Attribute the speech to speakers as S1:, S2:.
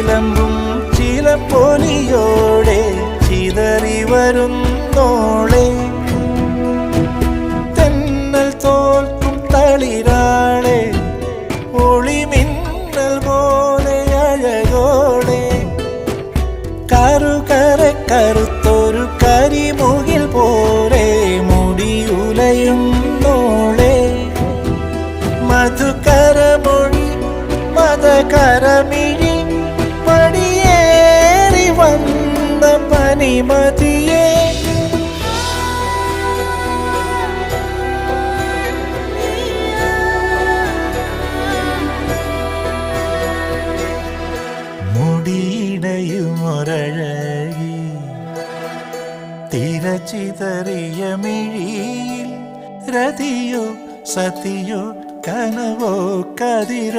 S1: ചിലമ്പും ചിലപ്പൊലിയോടെ ചിതറി വരുന്നോളെ തെന്നൽ തോൽക്കും തളിരാളെ ഒളിമിന്നൽ പോലെ അഴകോടെ കറുത്തൊരു കരിമുകിൽ പോലെ മുടിയുലയുന്നോളെ മധുകരമൊഴി മതകരമിഴി പടിയേറി വന്ന പനിമതിയെ മുടിയിടയുമൊരഴകി തിരച്ചിതറിയ മിഴിയിൽ രതിയോ സതിയോ കനവോ കതിരോ